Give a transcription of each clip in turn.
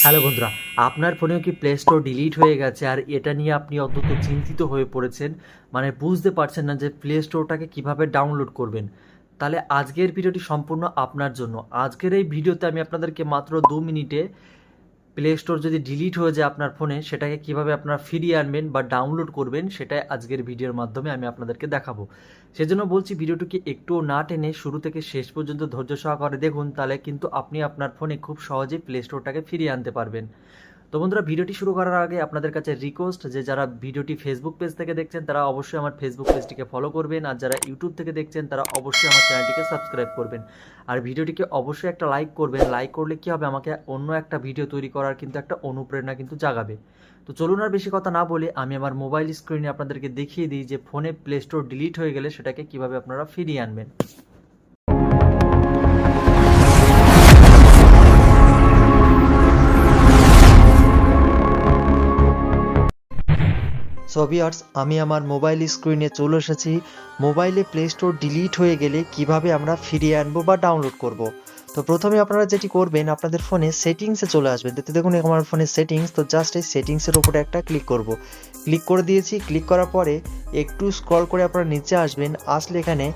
Hello বন্ধুরা, আপনার ফোনেও কি প্লে স্টোর ডিলিট হয়ে গেছে আর এটা নিয়ে আপনি অত্যন্ত চিন্তিত হয়ে পড়েছেন, মানে বুঝতে পারছেন না যে প্লে স্টোরটাকে কীভাবে ডাউনলোড করবেন? তাহলে আজকের ভিডিওটি সম্পূর্ণ আপনার জন্য। আজকের এই ভিডিওতে আমি আপনাদেরকে মাত্র 2 মিনিটে প্লে স্টোর যদি ডিলিট হয়ে যায় আপনার ফোনে, সেটাকে কিভাবে আপনারা ফিরিয়ে আনবেন বা ডাউনলোড করবেন, সেটাই আজকের ভিডিওর মাধ্যমে আমি আপনাদেরকে দেখাবো। সেজন্য বলছি, ভিডিওটিকে একটুও না টেনে শুরু থেকে শেষ পর্যন্ত ধৈর্য সহকারে দেখুন, তাহলে কিন্তু আপনি আপনার ফোনে খুব সহজেই প্লে স্টোরটাকে ফিরিয়ে আনতে পারবেন। তো বন্ধুরা, ভিডিওটি শুরু করার আগে আপনাদের কাছে রিকোয়েস্ট যে যারা ভিডিওটি ফেসবুক পেজ থেকে দেখছেন তারা অবশ্যই আমার ফেসবুক পেজটিকে ফলো করবেন, আর যারা ইউটিউব থেকে দেখছেন তারা অবশ্যই আমার চ্যানেলটিকে সাবস্ক্রাইব করবেন। আর ভিডিওটিকে অবশ্যই একটা লাইক করবেন। লাইক করলে কী হবে, আমাকে অন্য একটা ভিডিও তৈরি করার কিন্তু একটা অনুপ্রেরণা কিন্তু জাগাবে। তো চলুন আর বেশি কথা না বলে আমি আমার মোবাইল স্ক্রিনে আপনাদেরকে দেখিয়ে দিই যে ফোনে প্লে স্টোর ডিলিট হয়ে গেলে সেটাকে কীভাবে আপনারা ফিরিয়ে আনবেন। সো ভিউয়ার্স, আমি আমার মোবাইল স্ক্রিনে চলে এসেছি। মোবাইলে প্লে স্টোর ডিলিট হয়ে গেলে কিভাবে আমরা ফিরিয়ে আনবো বা ডাউনলোড করব। তো প্রথমে আপনারা যেটি করবেন, আপনাদের ফোনে সেটিংসে চলে আসবেন। তো দেখুন আমার ফোনে সেটিংস, তো জাস্ট এই সেটিংসের উপরে একটা ক্লিক করব। ক্লিক করে দিয়েছি। ক্লিক করার পরে একটু স্ক্রল করে আপনারা নিচে আসবেন। আসলে এখানে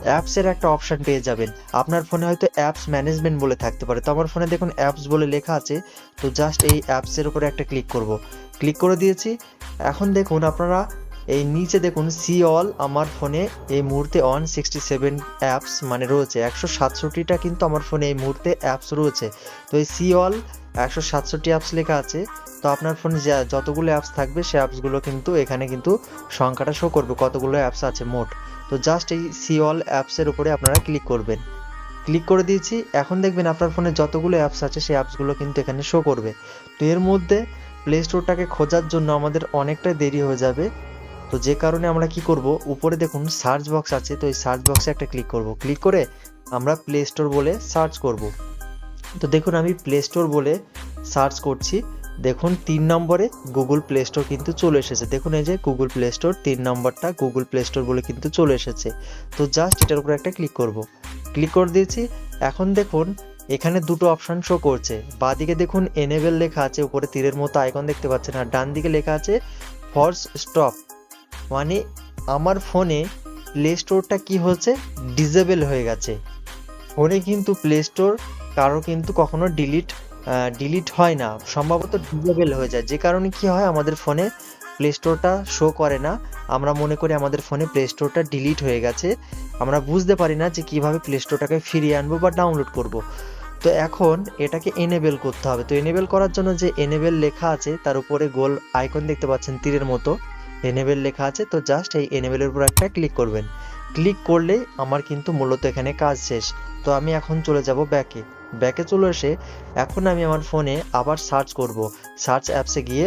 অ্যাপসের একটা অপশান পেয়ে যাবেন। আপনার ফোনে হয়তো অ্যাপস ম্যানেজমেন্ট বলে থাকতে পারে, তো আমার ফোনে দেখুন অ্যাপস বলে লেখা আছে। তো জাস্ট এই অ্যাপসের উপরে একটা ক্লিক করব। ক্লিক করে দিয়েছি। এখন দেখুন আপনারা এই নিচে দেখুন সি অল, আমার ফোনে এই মুহূর্তে 167 অ্যাপস মানে রয়েছে, 167টা কিন্তু আমার ফোনে এই মুহূর্তে অ্যাপস রয়েছে। তো এই সি অল 167 অ্যাপস লেখা আছে। তো আপনার ফোনে যতগুলো অ্যাপস থাকবে সে অ্যাপসগুলো কিন্তু এখানে কিন্তু সংখ্যাটা শো করবে কতগুলো অ্যাপস আছে মোট। তো জাস্ট এই সি অল অ্যাপসের উপরে আপনারা ক্লিক করবেন। ক্লিক করে দিয়েছি। এখন দেখবেন আপনার ফোনে যতগুলো অ্যাপস আছে সেই অ্যাপসগুলো কিন্তু এখানে শো করবে। তো এর মধ্যে প্লে স্টোরটাকে খোঁজার জন্য আমাদের অনেকটা দেরি হয়ে যাবে। তো যে কারণে আমরা কি করব, উপরে দেখুন সার্চ বক্স আছে, তো এই সার্চ বক্সে একটা ক্লিক করব। ক্লিক করে আমরা প্লে স্টোর বলে সার্চ করব। তো দেখুন আমি প্লে স্টোর বলে সার্চ করছি। দেখুন 3 নম্বরে গুগল প্লে স্টোর কিন্তু চলে এসেছে। দেখুন এই যে গুগল প্লে স্টোর 3 নম্বরটা গুগল প্লে স্টোর বলে কিন্তু চলে এসেছে। তো জাস্ট এটার উপরে একটা ক্লিক করব। ক্লিক করে দিয়েছি। এখন দেখুন এখানে দুটো অপশন শো করছে। বাঁদিকে দেখুন এনেবল লেখা আছে, উপরে তীরের মতো আইকন দেখতে পাচ্ছেন, আর ডান দিকে লেখা আছে ফরস স্টপ, মানে আমার ফোনে প্লে স্টোরটা কি হচ্ছে, ডিসেবল হয়ে গেছে। ফোনে কিন্তু প্লে স্টোর কারো কিন্তু কখনো ডিলিট হয় না, সম্ভবত ডিসেবল হয়ে যায়, যে কারণে কি হয় আমাদের ফোনে প্লে স্টোরটা শো করে না। আমরা মনে করি আমাদের ফোনে প্লে স্টোরটা ডিলিট হয়ে গেছে, আমরা বুঝতে পারি না যে কিভাবে প্লে স্টোরটাকে ফিরিয়ে আনবো বা ডাউনলোড করব। তো এখন এটাকে এনেবল করতে হবে। তো এনেবল করার জন্য যে এনেবল লেখা আছে তার উপরে গোল আইকন দেখতে পাচ্ছেন তীরের মতো, এনেবল লেখা আছে। তো জাস্ট এই এনেবলের উপর একটা ক্লিক করবেন। ক্লিক করলেই আমার কিন্তু মূলত এখানে কাজ শেষ। তো আমি এখন চলে যাব ব্যাকে চলে এসে এখন আমি আমার ফোনে আবার সার্চ করব। সার্চ অ্যাপসে গিয়ে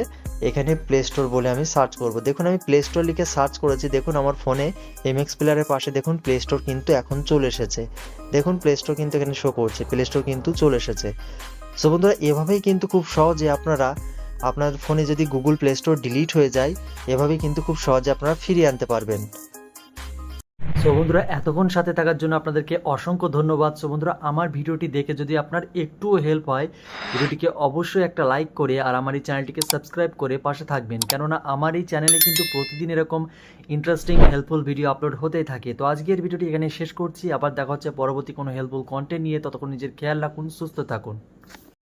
এখানে প্লে স্টোর বলে আমি সার্চ করব। দেখুন আমি প্লে স্টোর লিখে সার্চ করেছি। দেখুন আমার ফোনে এমএক্স প্লেয়ারের পাশে দেখুন প্লে স্টোর কিন্তু এখন চলে এসেছে। দেখুন প্লে স্টোর কিন্তু এখানে শো করছে, প্লে স্টোর কিন্তু চলে এসেছে। সো বন্ধুরা, এভাবেই কিন্তু খুব সহজে আপনারা আপনার ফোনে যদি গুগল প্লে স্টোর ডিলিট হয়ে যায়, এভাবেই কিন্তু খুব সহজে আপনারা ফিরিয়ে আনতে পারবেন। সো বন্ধুরা, এতক্ষণ সাথে থাকার জন্য আপনাদেরকে অসংখ্য ধন্যবাদ। সো বন্ধুরা, আমার ভিডিওটি দেখে যদি আপনার একটুও হেল্প হয়, ভিডিওটিকে অবশ্যই একটা লাইক করে আর আমার এই চ্যানেলটিকে সাবস্ক্রাইব করে পাশে থাকবেন, কেননা আমার এই চ্যানেলে কিন্তু প্রতিদিন এরকম ইন্টারেস্টিং হেল্পফুল ভিডিও আপলোড হতেই থাকে। তো আজকের ভিডিওটি এখানে শেষ করছি, আবার দেখা হচ্ছে পরবর্তী কোনো হেল্পফুল কন্টেন্ট নিয়ে। ততক্ষণ নিজের খেয়াল রাখুন, সুস্থ থাকুন।